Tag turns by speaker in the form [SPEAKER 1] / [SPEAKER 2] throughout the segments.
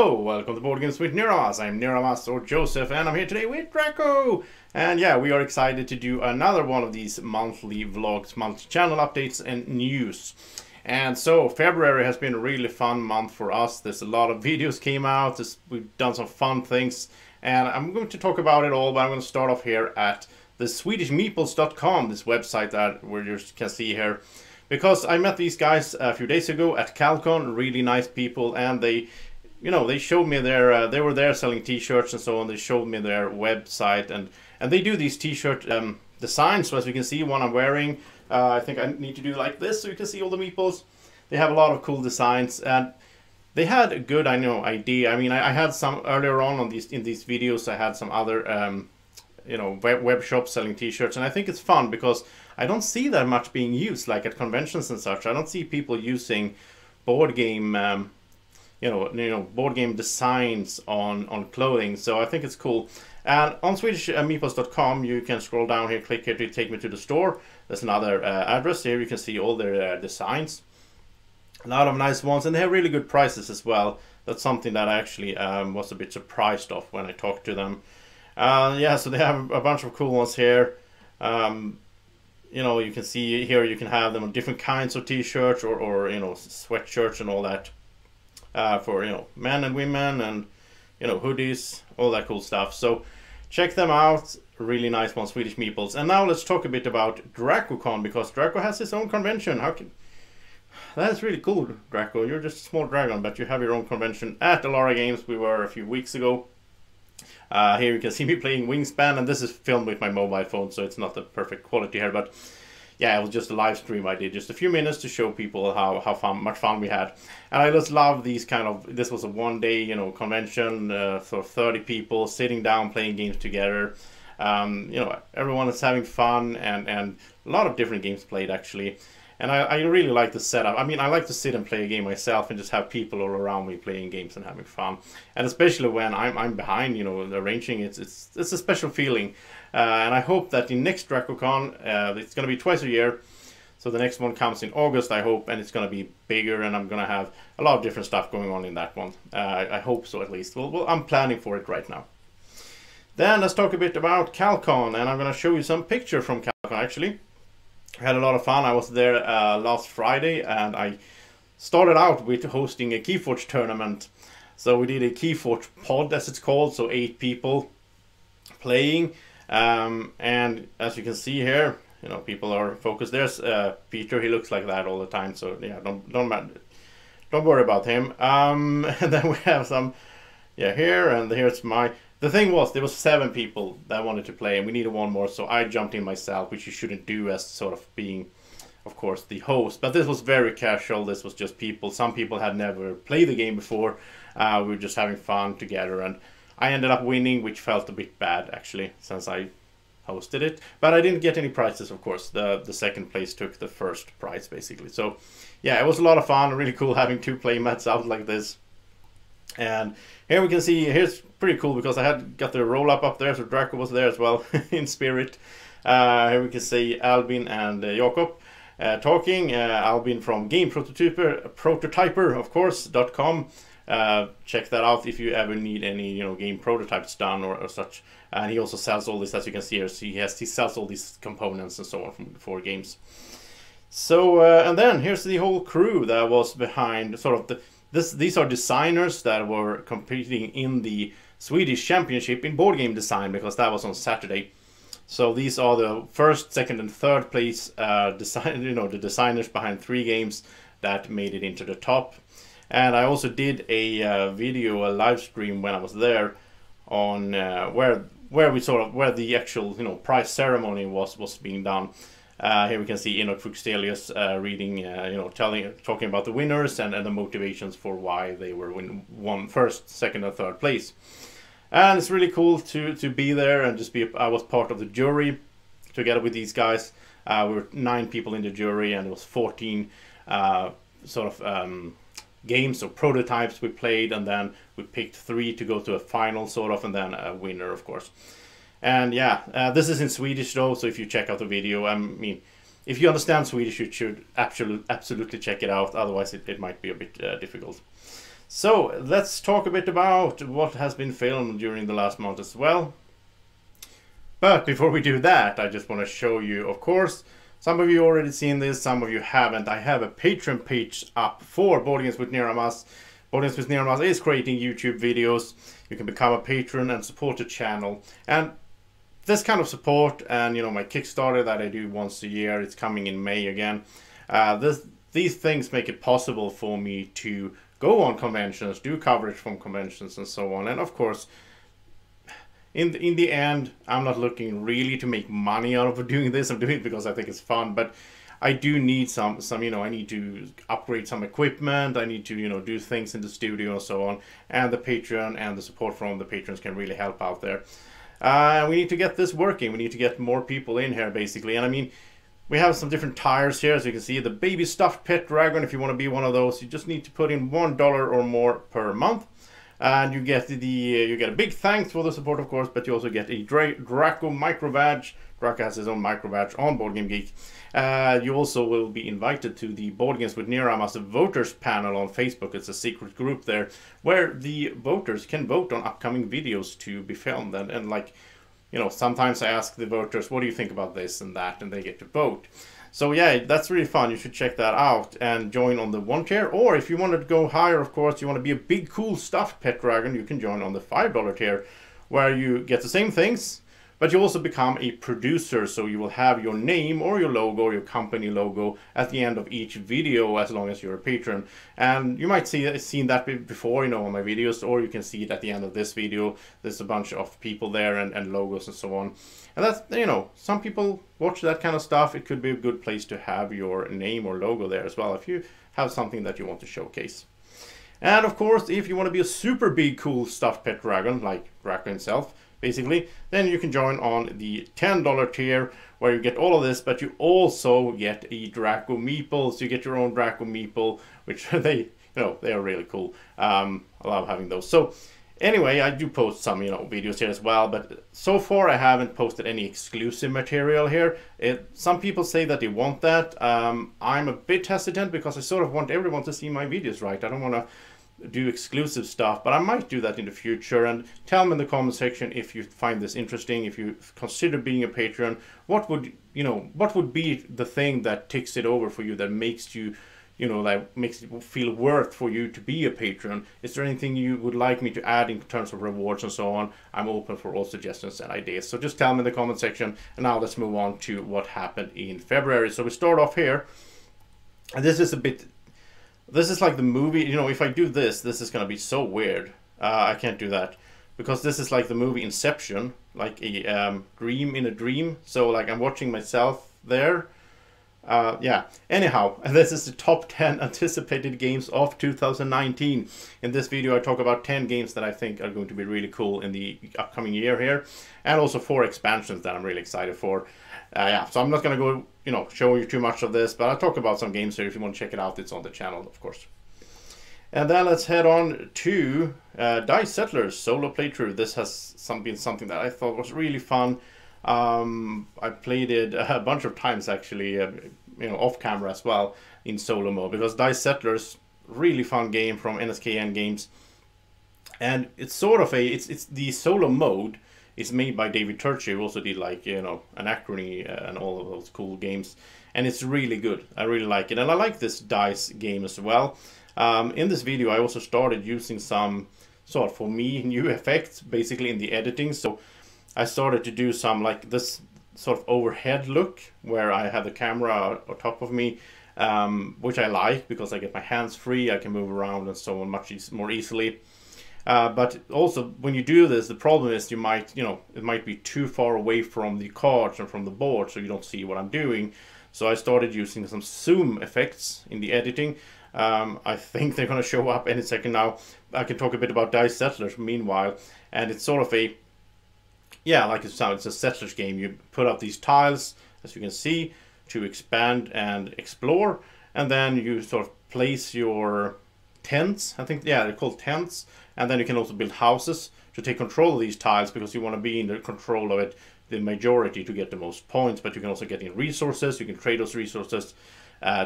[SPEAKER 1] Hello, welcome to Board Games with Niramas. I'm Niramas or Joseph, and I'm here today with Drako. And yeah, we are excited to do another one of these monthly vlogs, multi-channel updates and news. And so February has been a really fun month for us. There's a lot of videos came out. We've done some fun things, and I'm going to talk about it all. But I'm going to start off here at the SwedishMeeples.com, this website that you can see here. Because I met these guys a few days ago at CalCon, really nice people, and they showed me their, they were there selling t-shirts and so on. They showed me their website, and they do these t-shirt designs. So as you can see, one I'm wearing, I think I need to do like this so you can see all the meeples. They have a lot of cool designs, and they had a good, idea. I mean, I had some earlier on in these videos. I had some other, web shops selling t-shirts, and I think it's fun because I don't see that much being used, like at conventions and such. I don't see people using board game, board game designs on clothing. So I think it's cool. And on SwedishMeeples.com, you can scroll down here, click here to take me to the store. There's another address here. You can see all their designs. A lot of nice ones, and they have really good prices as well. That's something that I actually was a bit surprised of when I talked to them. Yeah, so they have a bunch of cool ones here. You can see here, you can have them on different kinds of t-shirts or sweatshirts and all that. For men and women, and hoodies, all that cool stuff. So check them out. Really nice one, Swedish Meeples. And now let's talk a bit about DrakoCon, because Drako has his own convention. That is really cool, Drako. You're just a small dragon, but you have your own convention at Alara Games. We were a few weeks ago. Here you can see me playing Wingspan, and this is filmed with my mobile phone, so it's not the perfect quality here, but yeah, it was just a live stream I did, just a few minutes to show people how much fun we had. And I just love these this was a one-day, convention for 30 people sitting down playing games together. Everyone is having fun, and a lot of different games played actually. And I really like the setup. I mean, I like to sit and play a game myself and just have people all around me playing games and having fun. And especially when I'm behind, arranging, it's a special feeling. And I hope that the next DrakoCon, it's going to be twice a year. So the next one comes in August, I hope, and it's going to be bigger, and I'm going to have a lot of different stuff going on in that one. I hope so, at least. Well, I'm planning for it right now. Then let's talk a bit about CalCon, and I'm going to show you some picture from CalCon, actually. I had a lot of fun. I was there last Friday, and I started out with hosting a Keyforge tournament. So we did a Keyforge pod, as it's called, so 8 people playing. And as you can see here, people are focused. There's Peter. He looks like that all the time, so yeah, don't worry about him. And then we have some, here, and here's my. The thing was, there was 7 people that wanted to play, and we needed one more, so I jumped in myself, which you shouldn't do as sort of being, of course, the host. But this was very casual. This was just people. Some people had never played the game before. We were just having fun together, and I ended up winning, which felt a bit bad, actually, since I hosted it. But I didn't get any prizes, of course. The second place took the first prize, basically. So, yeah, it was a lot of fun. Really cool having 2 playmats out like this. And here we can see, here's pretty cool because I got the roll-up up there, so Drako was there as well, in spirit. Here we can see Albin and Jakob talking. Albin from Game Prototyper, of course, .com. Check that out if you ever need any game prototypes done or such. And he also sells all this, as you can see here. So he sells all these components and so on for games. So and then here's the whole crew that was behind sort of these are designers that were competing in the Swedish Championship in board game design, because that was on Saturday. So these are the first, second, and third place the designers behind 3 games that made it into the top. And I also did a video, a live stream when I was there on where the actual prize ceremony was being done. Here we can see Enoch Fuxtelius reading, talking about the winners and the motivations for why they were won first, second, and third place. And it's really cool to be there and just I was part of the jury together with these guys. We were 9 people in the jury, and it was 14 games or prototypes we played, and then we picked 3 to go to a final sort of, and then a winner, of course. And yeah, this is in Swedish though, so if you check out the video, I mean, if you understand Swedish, you should absolutely check it out, otherwise it might be a bit difficult. So let's talk a bit about what has been filmed during the last month as well. But before we do that, I just want to show you, of course, some of you already seen this, some of you haven't. I have a Patreon page up for Board Games with Niramas. Board Games with Niramas is creating YouTube videos. You can become a patron and support the channel. And this kind of support, and you know, my Kickstarter that I do once a year, it's coming in May again. These things make it possible for me to go on conventions, do coverage from conventions and so on. And of course, in the end, I'm not looking really to make money out of doing this. I'm doing it because I think it's fun, but I do need some, you know, I need to upgrade some equipment. I need to, you know, do things in the studio and so on. And the Patreon and the support from the patrons can really help out there. We need to get this working. We need to get more people in here, basically. And I mean, we have some different tires here, as you can see. The baby stuffed pet dragon, if you want to be one of those, you just need to put in $1 or more per month. And you get you get a big thanks for the support, of course, but you also get a Drako micro badge. Drako has his own micro badge on Board Game Geek. You also will be invited to the Board Games with Niramas voters panel on Facebook. It's a secret group there where the voters can vote on upcoming videos to be filmed. And like, you know, sometimes I ask the voters, what do you think about this and that, and they get to vote. So yeah, that's really fun. You should check that out and join on the 1 tier. Or if you wanted to go higher, of course, you want to be a big, cool stuffed pet dragon, you can join on the $5 tier, where you get the same things, but you also become a producer. So you will have your name or your logo or your company logo at the end of each video, as long as you're a patron. And you might seen that before, you know, on my videos, or you can see it at the end of this video. There's a bunch of people there and logos and so on. And that's, you know, some people watch that kind of stuff. It could be a good place to have your name or logo there as well, if you have something that you want to showcase. And of course, if you want to be a super big, cool stuffed pet dragon, like Drako himself, basically, then you can join on the $10 tier, where you get all of this, but you also get a Drako meeple. So you get your own Drako meeple, which they are really cool. I love having those. So anyway, I do post some, you know, videos here as well, but so far I haven't posted any exclusive material here. Some people say that they want that. I'm a bit hesitant because I sort of want everyone to see my videos, right? I don't want to do exclusive stuff, but I might do that in the future. And tell me in the comment section if you find this interesting, if you consider being a patron. What would be the thing that ticks it over for you, that makes you, you know, that makes it feel worth for you to be a patron? Is there anything you would like me to add in terms of rewards and so on? I'm open for all suggestions and ideas. So just tell me in the comment section. And now let's move on to what happened in February. So we start off here, and this is like the movie, you know. If I do this is gonna be so weird. I can't do that, because this is like the movie Inception, like a dream in a dream. So like I'm watching myself there. Yeah, anyhow, this is the top 10 anticipated games of 2019. In this video I talk about 10 games that I think are going to be really cool in the upcoming year here, and also 4 expansions that I'm really excited for. Yeah, so I'm not gonna go, you know, show you too much of this, but I'll talk about some games here. If you want to check it out, it's on the channel, of course. And then let's head on to Dice Settlers solo playthrough. This has been something that I thought was really fun. I played it a bunch of times actually, you know, off camera as well in solo mode, because Dice Settlers, really fun game from NSKN Games, and it's sort of it's the solo mode is made by David Turchi, who also did, like, you know, Anachrony and all of those cool games, and it's really good. I really like it, and I like this dice game as well. In this video I also started using some sort of, for me, new effects basically in the editing. So I started to do some, like, this sort of overhead look where I have the camera on top of me, which I like because I get my hands free, I can move around and so on much more easily. But also, when you do this, the problem is you might, you know, it might be too far away from the cards and from the board, so you don't see what I'm doing. So I started using some zoom effects in the editing. I think they're going to show up any second now. I can talk a bit about Dice Settlers meanwhile, and it's sort of a, yeah, like it sounds, it's a settlers game. You put up these tiles, as you can see, to expand and explore, and then you sort of place your tents. I think, yeah, they're called tents. And then you can also build houses to take control of these tiles, because you want to be in the control of it, the majority, to get the most points. But you can also get in resources. You can trade those resources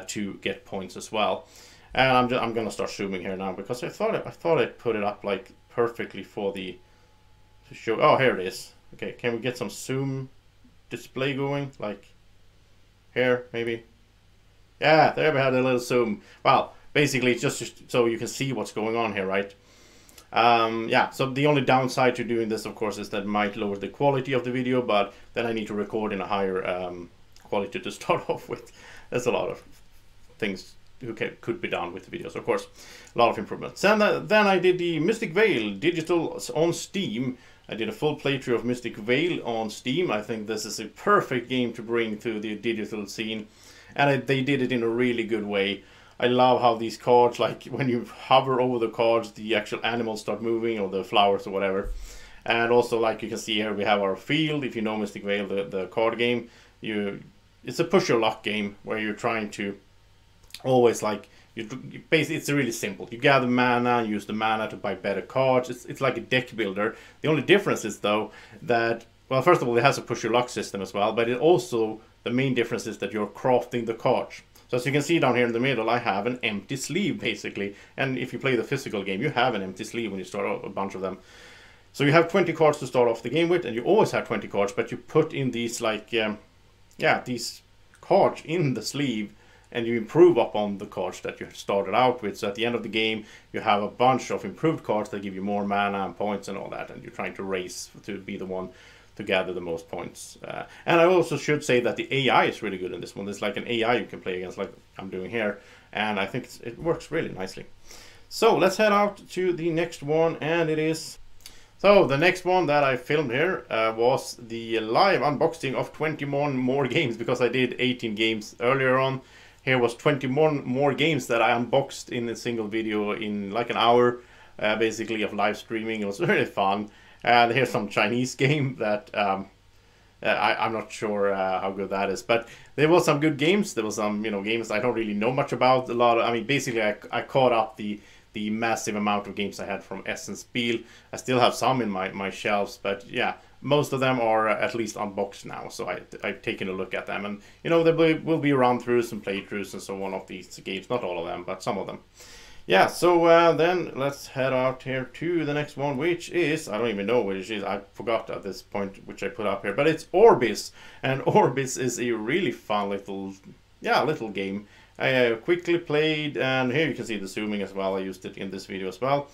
[SPEAKER 1] to get points as well. And I'm gonna start zooming here now because I thought I put it up like perfectly for the to show. Oh, here it is. Okay, can we get some zoom display going? Like here, maybe. Yeah, there we have a little zoom. Well, basically it's just so you can see what's going on here, right? Yeah, so the only downside to doing this, of course, is that it might lower the quality of the video, but then I need to record in a higher quality to start off with. There's a lot of things could be done with the videos, of course. A lot of improvements. And then I did the Mystic Vale digital on Steam. I did a full playthrough of Mystic Vale on Steam. I think this is a perfect game to bring to the digital scene. And they did it in a really good way. I love how these cards, like when you hover over the cards, the actual animals start moving, or the flowers or whatever. And also, like you can see here, we have our field. If you know Mystic Vale, the card game, it's a push your luck game where you're trying to always, like, basically it's really simple. You gather mana, use the mana to buy better cards. It's like a deck builder. The only difference is though that, well, first of all, it has a push your luck system as well, but it also, the main difference is that you're crafting the cards. So as you can see down here in the middle, I have an empty sleeve basically. And if you play the physical game, you have an empty sleeve when you start a bunch of them. So you have 20 cards to start off the game with, and you always have 20 cards, but you put in these, like, these cards in the sleeve, and you improve upon the cards that you started out with. So at the end of the game, you have a bunch of improved cards that give you more mana and points and all that, and you're trying to race to be the one to gather the most points. And I also should say that the AI is really good in this one. There's like an AI you can play against, like I'm doing here, and I think it works really nicely. So let's head out to the next one, and it is... So the next one that I filmed here was the live unboxing of 21 more games, because I did 18 games earlier on. Here was 21 more games that I unboxed in a single video in like an hour, basically, of live streaming. It was really fun. And here's some Chinese game that I'm not sure how good that is, but there was some good games. There was some, games I don't really know much about. A lot of, I mean, basically I caught up the massive amount of games I had from Essen Spiel. I still have some in my shelves, but yeah, most of them are at least unboxed now. So I've taken a look at them, and there will be run throughs and playthroughs and so on of these games. Not all of them, but some of them. Yeah, so then let's head out here to the next one, which is, I don't even know what it is. I forgot at this point which I put up here, but it's Orbis. And Orbis is a really fun little game. I quickly played, and here you can see the zooming as well. I used it in this video as well.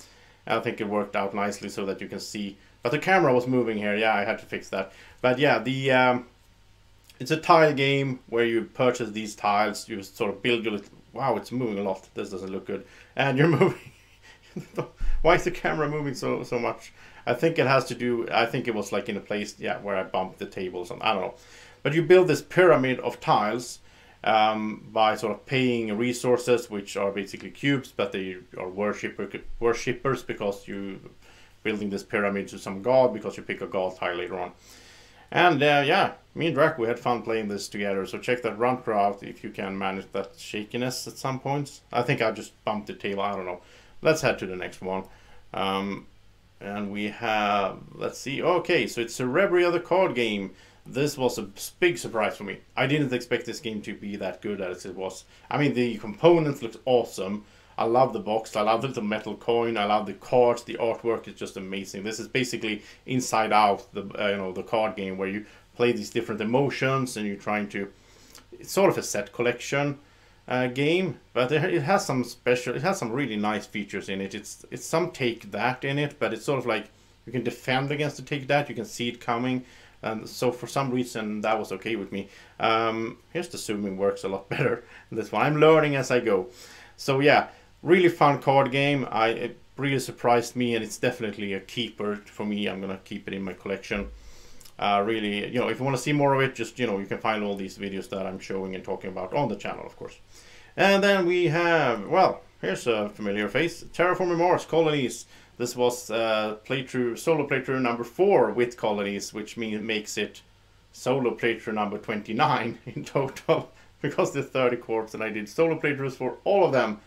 [SPEAKER 1] I think it worked out nicely so that you can see, but the camera was moving here. Yeah, I had to fix that. But yeah, it's a tile game where you purchase these tiles. You sort of build your little... Wow, it's moving a lot. This doesn't look good. And you're moving. Why is the camera moving so much? I think it has to do... I think it was like in a place, yeah, where I bumped the table or something. I don't know. But you build this pyramid of tiles by sort of paying resources, which are basically cubes, but they are worshippers, because you building this pyramid to some god, because you pick a god tile later on. And yeah, me and Drako, we had fun playing this together. So check that run through out if you can manage that shakiness at some points. I think I just bumped the table, I don't know. Let's head to the next one. And we have, let's see, okay, so it's Cerebria the card game. This was a big surprise for me. I didn't expect this game to be that good as it was. I mean, the components looked awesome. I love the box, I love the little metal coin, I love the cards, the artwork is just amazing. This is basically Inside Out, the card game where you play these different emotions and you're trying to... It's sort of a set collection game, but it has some really nice features in it. It's some take that in it, but it's sort of like you can defend against the take that, you can see it coming. And so for some reason that was okay with me. Here's the zooming works a lot better in this one. I'm learning as I go. So yeah, really fun card game. It really surprised me, and it's definitely a keeper for me. I'm gonna keep it in my collection. Really, if you want to see more of it, just you can find all these videos that I'm showing and talking about on the channel, of course. And then we have, well, here's a familiar face, Terraforming Mars Colonies. This was solo playthrough number 4 with colonies, which makes it solo playthrough number 29 in total, because there's 30 quarts, and I did solo playthroughs for all of them,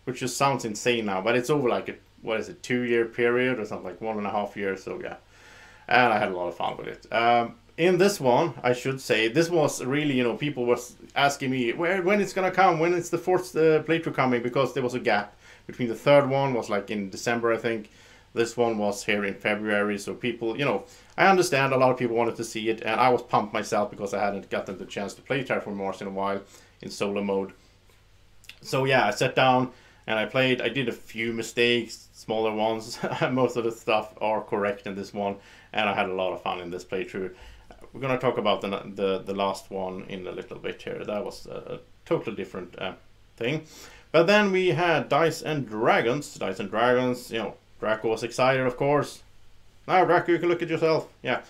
[SPEAKER 1] which just sounds insane now, but it's over like a, 2-year period or something, like 1.5 years, so yeah. And I had a lot of fun with it. in this one, I should say, this was really, you know, people was asking me when it's gonna come, when it's the fourth playthrough coming, because there was a gap between the third one was like in December, I think. This one was here in February, so people, you know, I understand a lot of people wanted to see it, and I was pumped myself because I hadn't gotten the chance to play Terraform Mars in a while in solo mode. So yeah, I sat down and I played. I did a few mistakes, smaller ones. Most of the stuff are correct in this one, and I had a lot of fun in this playthrough. We're gonna talk about the last one in a little bit here. That was a totally different thing. But then we had Dice and Dragons. Dice and Dragons, you know, Drako was excited, of course. Now, Drako, you can look at yourself. Yeah.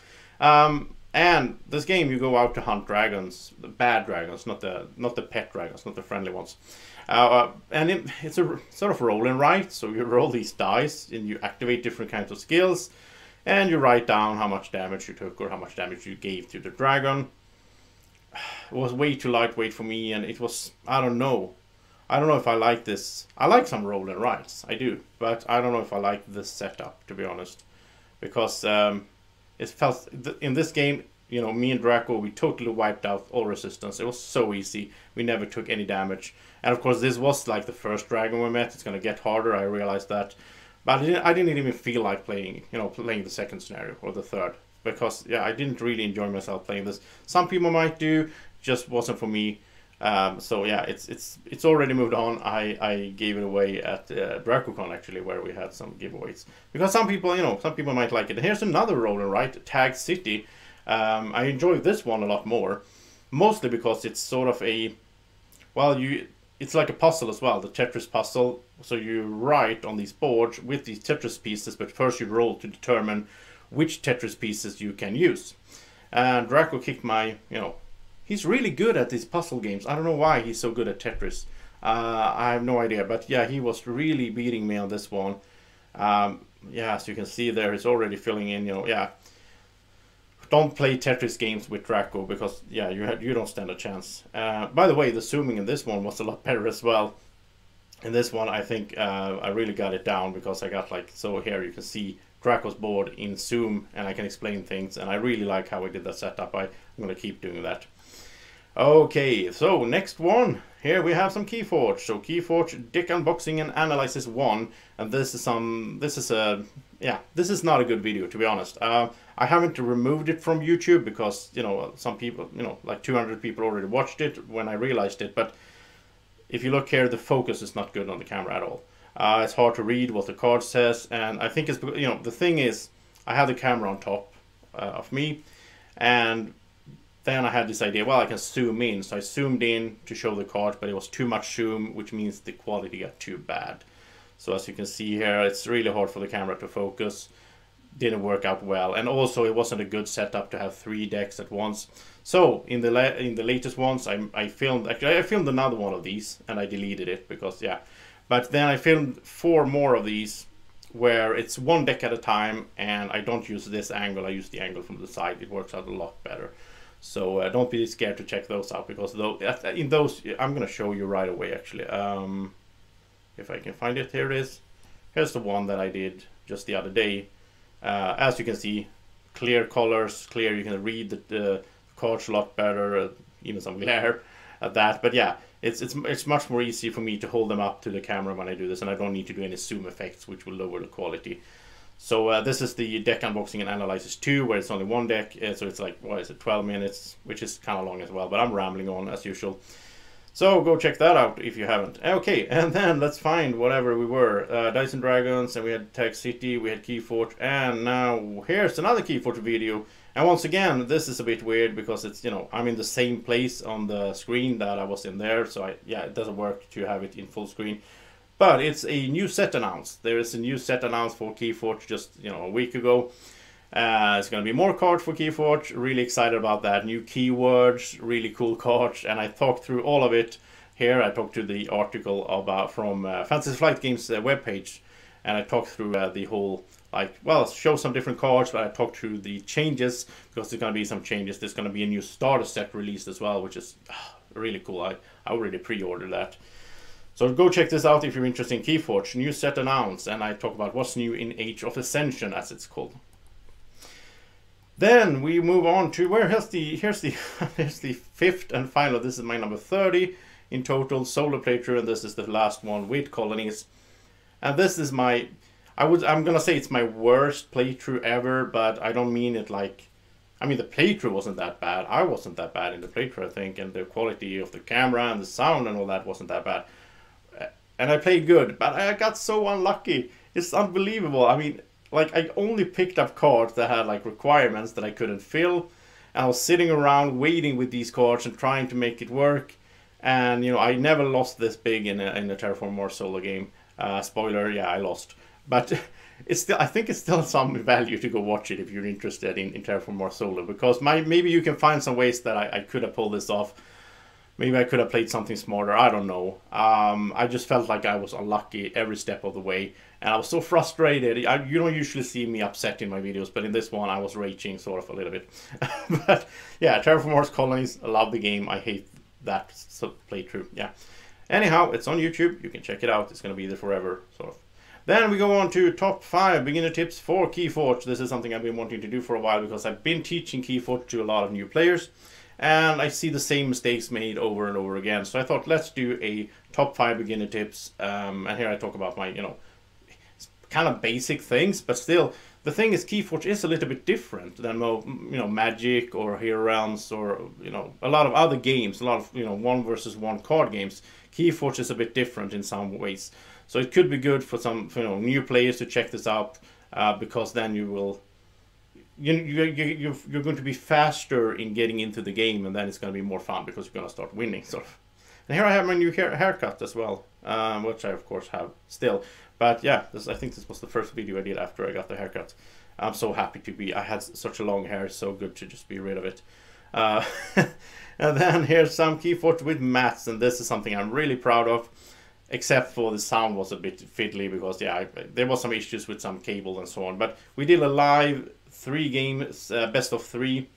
[SPEAKER 1] And this game, you go out to hunt dragons, the bad dragons, not the pet dragons, not the friendly ones. And it's a sort of roll and write. So you roll these dice and you activate different kinds of skills, and you write down how much damage you took or how much damage you gave to the dragon. It was way too lightweight for me, and it was, I don't know. I don't know if I like this. I like some roll and writes, I do, but I don't know if I like this setup, to be honest, because it felt in this game, you know, me and Drako, we totally wiped out all resistance. It was so easy. We never took any damage, and of course, this was like the first dragon we met. It's gonna get harder. I realized that, but I didn't even feel like playing, you know, playing the second scenario or the third, because yeah, I didn't really enjoy myself playing this. Some people might do, just wasn't for me. So yeah, it's already moved on. I gave it away at DrakoCon actually, where we had some giveaways, because some people, you know, some people might like it. And here's another roll and write, Tag City. I enjoy this one a lot more, mostly because it's sort of a, well, it's like a puzzle as well, the Tetris puzzle. So you write on these boards with these Tetris pieces, but first you roll to determine which Tetris pieces you can use. And Drako kicked my, you know, he's really good at these puzzle games. I don't know why he's so good at Tetris. I have no idea, but yeah, he was really beating me on this one. Yeah, as you can see there, he's already filling in, you know, yeah. Don't play Tetris games with Drako, because yeah, you don't stand a chance. By the way, the zooming in this one was a lot better as well. In this one, I think I really got it down, because I got like, so here you can see Drako's board in zoom, and I can explain things, and I really like how I did that setup. I'm going to keep doing that. Okay, so next one. Here we have some Keyforge. So Keyforge Deck Unboxing and Analysis 1, and this is not a good video, to be honest. I haven't removed it from YouTube because, you know, some people, you know, like 200 people already watched it when I realized it. But if you look here, the focus is not good on the camera at all. It's hard to read what the card says, and I think it's, you know, the thing is, I have the camera on top of me, and then I had this idea, well, I can zoom in. So I zoomed in to show the cards, but it was too much zoom, which means the quality got too bad. So as you can see here, it's really hard for the camera to focus. Didn't work out well, and also it wasn't a good setup to have 3 decks at once. So in the latest ones, I filmed another one of these, and I deleted it because yeah. But then I filmed 4 more of these, where it's 1 deck at a time, and I don't use this angle. I use the angle from the side. It works out a lot better. So don't be scared to check those out, because in those I'm gonna show you right away actually. If I can find it, here it is. Here's the one that I did just the other day. As you can see, clear colors, clear. You can read the cards a lot better. Even some glare at that. But yeah, it's much more easy for me to hold them up to the camera when I do this, and I don't need to do any zoom effects, which will lower the quality. So this is the Deck Unboxing and Analysis 2, where it's only 1 deck. So it's like, what is it, 12 minutes, which is kind of long as well. But I'm rambling on as usual. So go check that out if you haven't. Okay, and then let's find whatever we were. Dice and Dragons, and we had Tag City, we had Keyforge, and now here's another Keyforge video. And once again, this is a bit weird because it's, you know, I'm in the same place on the screen that I was in there. So yeah, it doesn't work to have it in full screen. But it's a new set announced. There is a new set announced for Keyforge just, you know, a week ago. It's going to be more cards for Keyforge. Really excited about that. New keywords, really cool cards, and I talked through all of it here. I talked to the article about from Fantasy Flight Games webpage, and I talked through the whole, like, well, show some different cards, but I talked through the changes, because there's going to be some changes. There's going to be a new starter set released as well, which is really cool. I already pre-ordered that. So go check this out if you're interested in Keyforge. New set announced, and I talk about what's new in Age of Ascension, as it's called. Then we move on to here's the here's the fifth and final. This is my number 30 in total solo playthrough, and this is the last one with colonies. And this is my, I'm gonna say it's my worst playthrough ever, but I don't mean it like, I mean the playthrough wasn't that bad. I wasn't that bad in the playthrough, I think, and the quality of the camera and the sound and all that wasn't that bad. And I played good, but I got so unlucky. It's unbelievable. I mean, like, I only picked up cards that had like requirements that I couldn't fill. And I was sitting around waiting with these cards and trying to make it work. And, you know, I never lost this big in a Terraform Mars solo game. Spoiler, yeah, I lost. But it's still, I think it's still some value to go watch it if you're interested in Terraform Mars solo. Because maybe you can find some ways that I could have pulled this off. Maybe I could have played something smarter. I don't know. I just felt like I was unlucky every step of the way. And I was so frustrated. You don't usually see me upset in my videos, but in this one I was raging sort of a little bit. But yeah, Terraform Mars Colonies, I love the game. I hate that playthrough. Yeah. Anyhow, it's on YouTube. You can check it out. It's going to be there forever, sort of. Then we go on to top 5 beginner tips for Keyforge. This is something I've been wanting to do for a while because I've been teaching Keyforge to a lot of new players. And I see the same mistakes made over and over again. So I thought, let's do a top 5 beginner tips. And here I talk about my, you know, kind of basic things. But still, the thing is, Keyforge is a little bit different than, you know, Magic or Hero Realms or, you know, a lot of other games. A lot of, you know, 1 versus 1 card games. Keyforge is a bit different in some ways. So it could be good for some, you know, new players to check this out. Because then you will... You're going to be faster in getting into the game, and then it's going to be more fun because you're going to start winning, sort of. And here I have my new haircut as well, which I of course have still. But yeah, I think this was the first video I did after I got the haircut. I'm so happy to be. I had such a long hair, it's so good to just be rid of it. And then here's some Keyforge with mats, and this is something I'm really proud of. Except for the sound was a bit fiddly because yeah, there was some issues with some cable and so on. But we did a live 3 games, best of 3.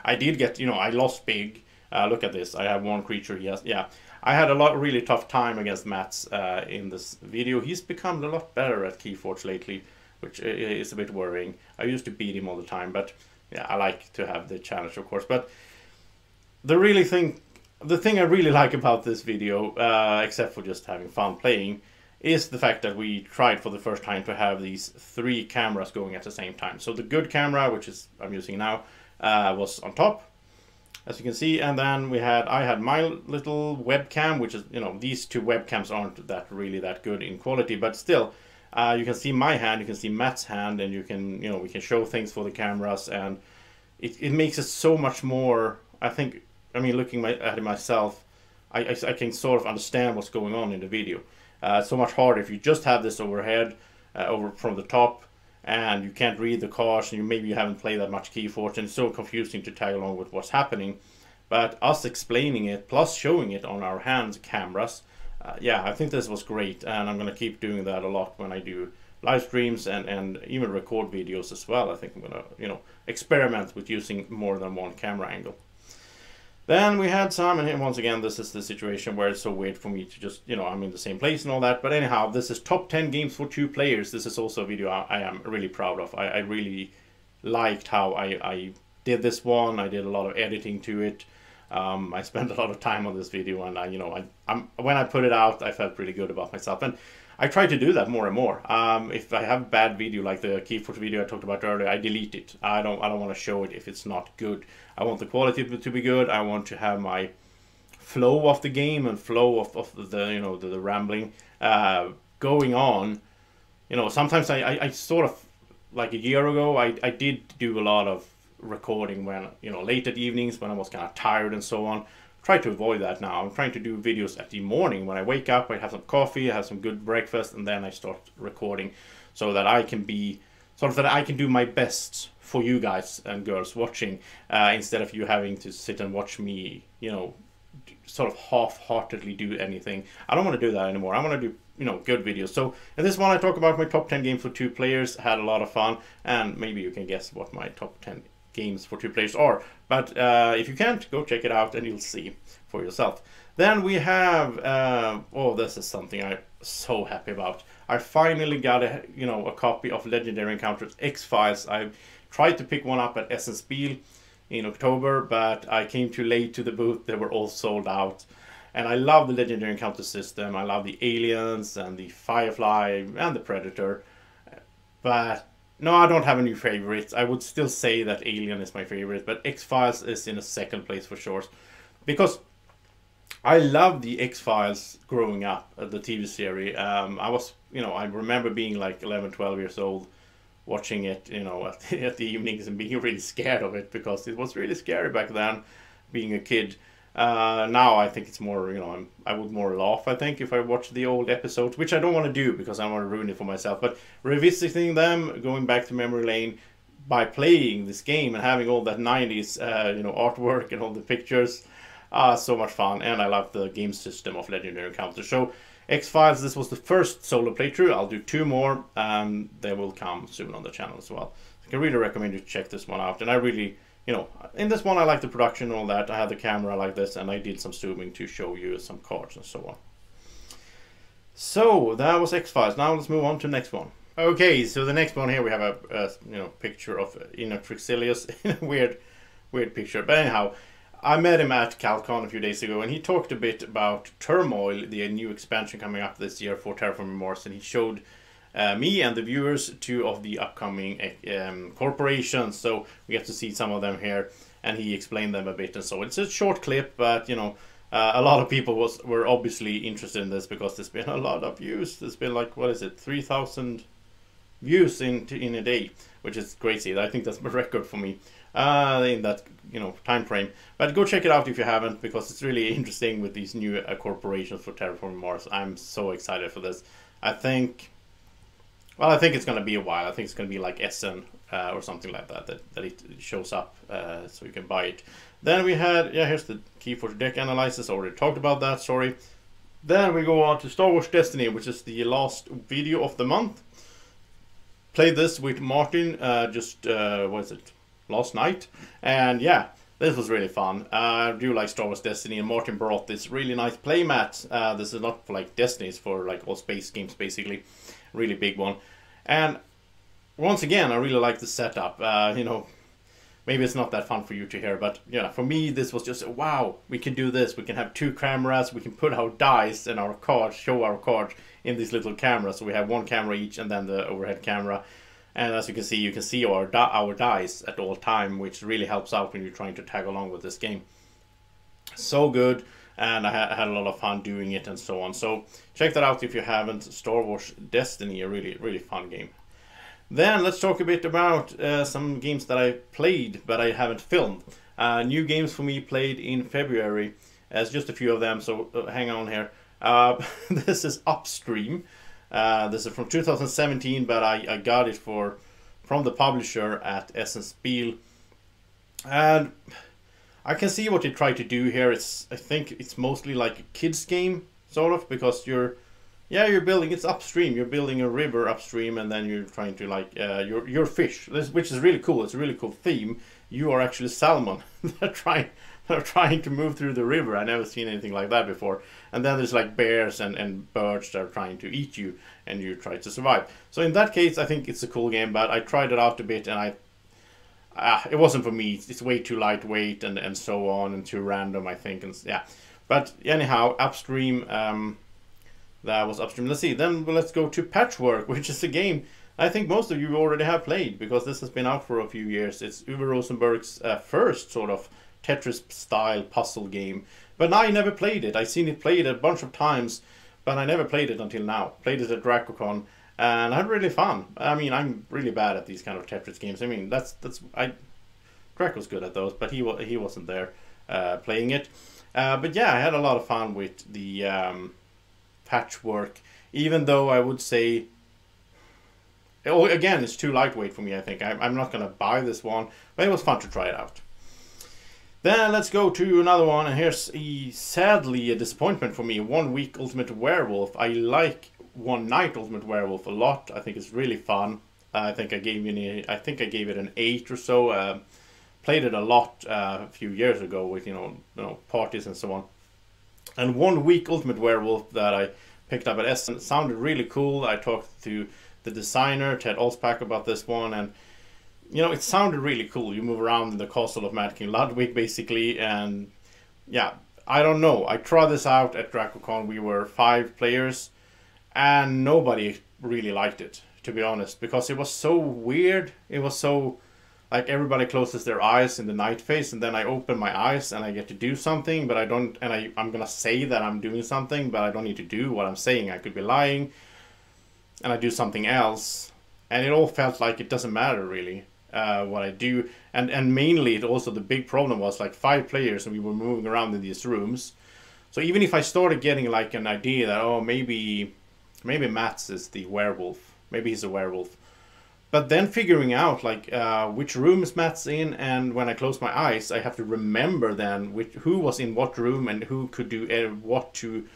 [SPEAKER 1] I did get, you know, I lost big. Look at this. I have 1 creature. Yes, yeah. I had a really tough time against Mats in this video. He's become a lot better at Keyforge lately, which is a bit worrying. I used to beat him all the time, but yeah, I like to have the challenge, of course. But the thing I really like about this video, except for just having fun playing, is the fact that we tried for the first time to have these 3 cameras going at the same time. So the good camera, which is I'm using now, was on top, as you can see, and then I had my little webcam, which is, you know, these 2 webcams aren't really that good in quality, but still, you can see my hand, you can see Matt's hand, and you can, you know, we can show things for the cameras, and it makes it so much more, I think. I mean, looking at it myself, I can sort of understand what's going on in the video. It's so much harder if you just have this overhead, over from the top, and you can't read the cards, and maybe you haven't played that much Keyforge, and it's so confusing to tag along with what's happening. But us explaining it, plus showing it on our hands cameras, yeah, I think this was great, and I'm going to keep doing that a lot when I do live streams and even record videos as well. I think I'm going to, you know, experiment with using more than 1 camera angle. Then we had some, and once again, this is the situation where it's so weird for me to just, you know, I'm in the same place and all that. But anyhow, this is top 10 games for 2 players. This is also a video I am really proud of. I really liked how I did this one. I did a lot of editing to it. I spent a lot of time on this video, and you know, when I put it out, I felt pretty good about myself. And I try to do that more and more. If I have a bad video, like the Keyforge video I talked about earlier, I delete it. I don't want to show it if it's not good. I want the quality to be good. I want to have my flow of the game and flow of the, you know, the rambling going on. You know, sometimes I sort of, like a year ago, I did do a lot of recording when, you know, late at evenings when I was kind of tired and so on. Try to avoid that now. I'm trying to do videos at the morning when I wake up. I have some coffee, I have some good breakfast, and then I start recording, so that I can be sort of, that I can do my best for you guys and girls watching, instead of you having to sit and watch me, you know, sort of half-heartedly do anything. I don't want to do that anymore. I want to do, you know, good videos. So in this one I talk about my top 10 games for 2 players. Had a lot of fun, and maybe you can guess what my top 10 games for 2 players are. But if you can't, go check it out and you'll see for yourself. Then we have, oh, this is something I'm so happy about. I finally got a copy of Legendary Encounters X-Files. I've tried to pick one up at Essen Spiel in October, but I came too late to the booth. They were all sold out. And I love the Legendary Encounter system. I love the aliens and the Firefly and the Predator. But no, I don't have any favorites. I would still say that Alien is my favorite, but X-Files is in a second place for sure. Because I love the X-Files growing up, the TV series. I remember being like 11, 12 years old, watching it, at the evenings and being really scared of it because it was really scary back then, being a kid. Now I think it's more, I would more laugh, I think, if I watch the old episodes, which I don't want to do because I want to ruin it for myself. But revisiting them, going back to memory lane by playing this game and having all that 90s, artwork and all the pictures, so much fun. And I love the game system of Legendary Encounter. So X-Files, this was the first solo playthrough. I'll do 2 more, and they will come soon on the channel as well. I can really recommend you check this one out. And I really, in this one I like the production and all that. I had the camera like this, and I did some zooming to show you some cards and so on. So that was X-Files. Now let's move on to the next one. Okay, so the next one here we have a picture of Trixilius in a weird picture. But anyhow, I met him at CalCon a few days ago, and he talked a bit about Turmoil, the new expansion coming up this year for Terraforming Mars, and he showed me and the viewers 2 of the upcoming corporations, so we get to see some of them here, and he explained them a bit. And so it's a short clip, but a lot of people were obviously interested in this because there's been a lot of views. There's been like, 3,000 views in a day, which is crazy. I think that's a record for me in that time frame. But go check it out if you haven't, because it's really interesting with these new corporations for Terraforming Mars. I'm so excited for this. I think it's going to be a while. I think it's going to be like Essen or something like that it shows up, so you can buy it. Then we had, here's the Keyforge deck analysis. I already talked about that, sorry. Then we go on to Star Wars Destiny, which is the last video of the month. Played this with Martin last night, and yeah, this was really fun. I do like Star Wars Destiny, and Martin brought this really nice playmat. This is not for like Destiny, it's for like all space games basically. Really big one. And once again, I really like the setup. Maybe it's not that fun for you to hear, but for me this was just, wow, we can do this. We can have 2 cameras, we can put our dice and our cards, show our cards in these little cameras. So we have 1 camera each and then the overhead camera. And as you can see our dice at all time, which really helps out when you're trying to tag along with this game. So good, and I had a lot of fun doing it and so on. So check that out if you haven't. Star Wars Destiny, a really fun game. Then let's talk a bit about some games that I played but I haven't filmed. New games for me played in February. There's just a few of them, so hang on here. This is Upstream. This is from 2017, but I got it from the publisher at Essen Spiel. And I can see what they try to do here. I think it's mostly like a kids game, sort of, because you're building, it's upstream. You're building a river upstream, and then you're trying to like your fish, which is really cool. It's a really cool theme. You are actually salmon. They're trying to move through the river. I never seen anything like that before. And then there's like bears and birds that are trying to eat you, and you try to survive. So in that case, I think it's a cool game, but I tried it out a bit, and it wasn't for me. It's way too lightweight and so on, and too random, I think. And yeah, but anyhow, Upstream. That was Upstream. Let's see. Then let's go to Patchwork, which is a game I think most of you already have played, because this has been out for a few years. It's Uwe Rosenberg's first sort of Tetris-style puzzle game. But I never played it. I've seen it played a bunch of times, but I never played it until now. Played it at DrakoCon, and I had really fun. I mean, I'm really bad at these kind of Tetris games. I mean, Draco's good at those, but he wasn't there playing it. But yeah, I had a lot of fun with the Patchwork, even though I would say, again, it's too lightweight for me, I think. I'm not going to buy this one, but it was fun to try it out. Then let's go to another one, and here's sadly a disappointment for me. 1 Week Ultimate Werewolf. I like 1 Night Ultimate Werewolf a lot. I think it's really fun. I think I gave it an 8 or so. Played it a lot a few years ago with parties and so on. And 1 Week Ultimate Werewolf that I picked up at Essen sounded really cool. I talked to the designer Ted Olspak about this one, and you know, it sounded really cool. You move around in the castle of Mad King Ludwig, basically, and yeah, I don't know. I tried this out at DrakoCon. We were 5 players, and nobody really liked it, to be honest, because it was so weird. It was so like everybody closes their eyes in the night phase, and then I open my eyes and I get to do something, but I don't, and I'm gonna say that I'm doing something, but I don't need to do what I'm saying. I could be lying, and I do something else, and it all felt like it doesn't matter really what I do, and mainly it also, the big problem was like 5 players and we were moving around in these rooms, so even if I started getting like an idea that, oh, maybe Mats is the werewolf, maybe he's a werewolf, but then figuring out like which room is Matt's in, and when I close my eyes, I have to remember then who was in what room and who could do what to.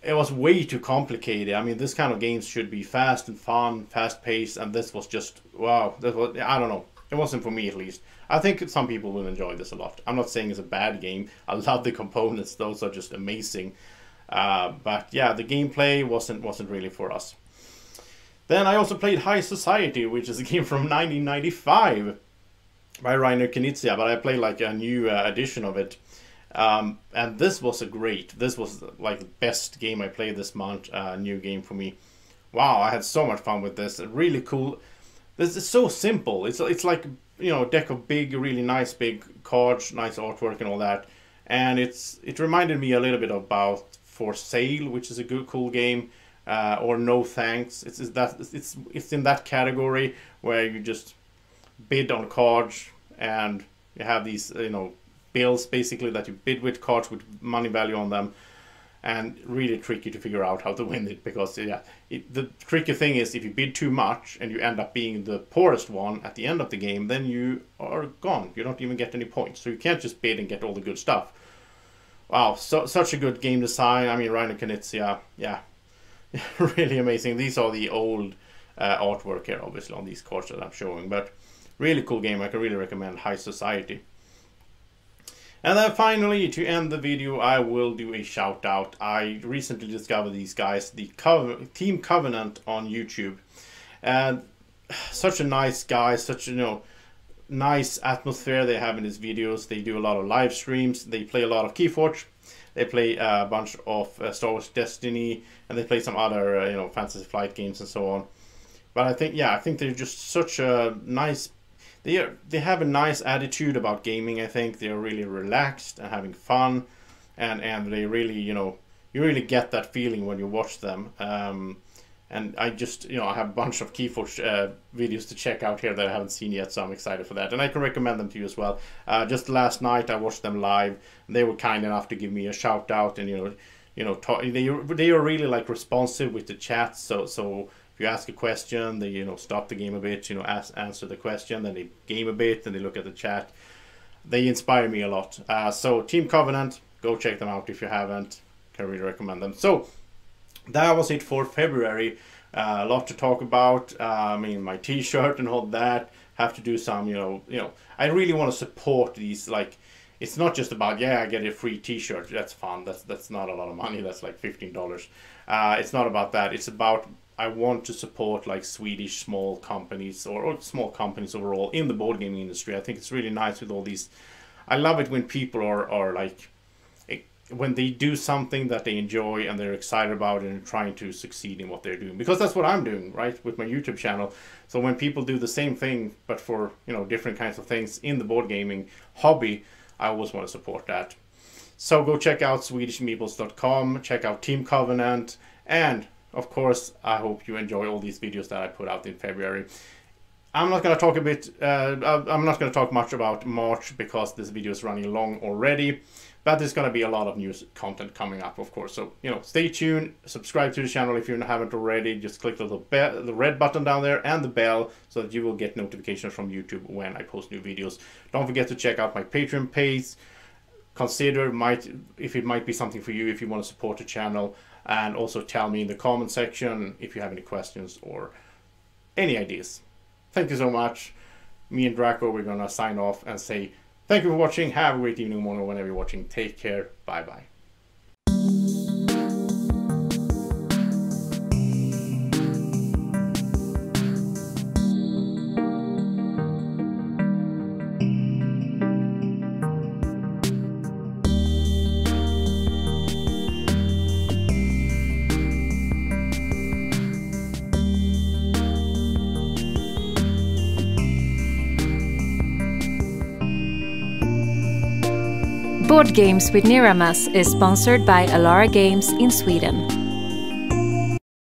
[SPEAKER 1] It was way too complicated. I mean, this kind of games should be fast and fun, fast paced, and this was just wow. That was, I don't know. It wasn't for me, at least. I think some people will enjoy this a lot. I'm not saying it's a bad game. I love the components; those are just amazing. But yeah, the gameplay wasn't really for us. Then I also played High Society, which is a game from 1995 by Reiner Knizia, but I played like a new edition of it. And this was like the best game I played this month, new game for me. Wow, I had so much fun with this. Really cool. This is so simple. It's like, you know, a deck of big, really nice big cards, nice artwork and all that. And it reminded me a little bit about For Sale, which is a good, cool game. Or No Thanks. It's in that category where you just bid on cards and you have these, you know, bills basically that you bid with, cards with money value on them, and really tricky to figure out how to win it, because yeah, the tricky thing is if you bid too much and you end up being the poorest one at the end of the game, then you are gone. You don't even get any points, so you can't just bid and get all the good stuff. Wow, such a good game design. I mean, Reiner Knizia, yeah. Really amazing. These are the old artwork here, obviously, on these cards that I'm showing, but really cool game. I can really recommend High Society. And then finally, to end the video, I will do a shout out. I recently discovered these guys, the Team Covenant on YouTube, and such a nice guy, such, you know, nice atmosphere they have in his videos. They do a lot of live streams. They play a lot of Keyforge. They play a bunch of Star Wars Destiny, and they play some other, you know, Fantasy Flight games and so on. But I think, yeah, I think they're just such a nice. They have a nice attitude about gaming. I think they're really relaxed and having fun, and they really, you know, you really get that feeling when you watch them. And I just, you know, I have a bunch of Keyforge videos to check out here that I haven't seen yet, so I'm excited for that. And I can recommend them to you as well. Just last night I watched them live, and they were kind enough to give me a shout out, and they are really like responsive with the chat. So if you ask a question, they, you know, stop the game a bit, you know, answer the question, then they game a bit, and they look at the chat. They inspire me a lot. So Team Covenant, go check them out if you haven't. Can really recommend them. So that was it for February. A lot to talk about. I mean, my t-shirt and all that. Have to do some, you know, I really want to support these, like, it's not just about, yeah, I get a free t-shirt, that's fun, that's not a lot of money, that's like $15. It's not about that. It's about, I want to support like Swedish small companies, or small companies overall in the board gaming industry. I think it's really nice with all these. I love it when people are like, when they do something that they enjoy and they're excited about it and trying to succeed in what they're doing, because that's what I'm doing, right, with my YouTube channel. So when people do the same thing but for, you know, different kinds of things in the board gaming hobby, I always want to support that. So go check out swedishmeeples.com, check out Team Covenant, and of course I hope you enjoy all these videos that I put out in February. I'm not going to talk I'm not going to talk much about March because this video is running long already. But there's going to be a lot of new content coming up, of course. So, you know, stay tuned. Subscribe to the channel if you haven't already. Just click the red button down there and the bell so that you will get notifications from YouTube when I post new videos. Don't forget to check out my Patreon page. Consider if it might be something for you if you want to support the channel. And also tell me in the comment section if you have any questions or any ideas. Thank you so much. Me and Drako, we're going to sign off and say thank you for watching. Have a great evening, morning, whenever you're watching. Take care. Bye-bye.
[SPEAKER 2] Board Games with Niramas is sponsored by Alara Games in Sweden.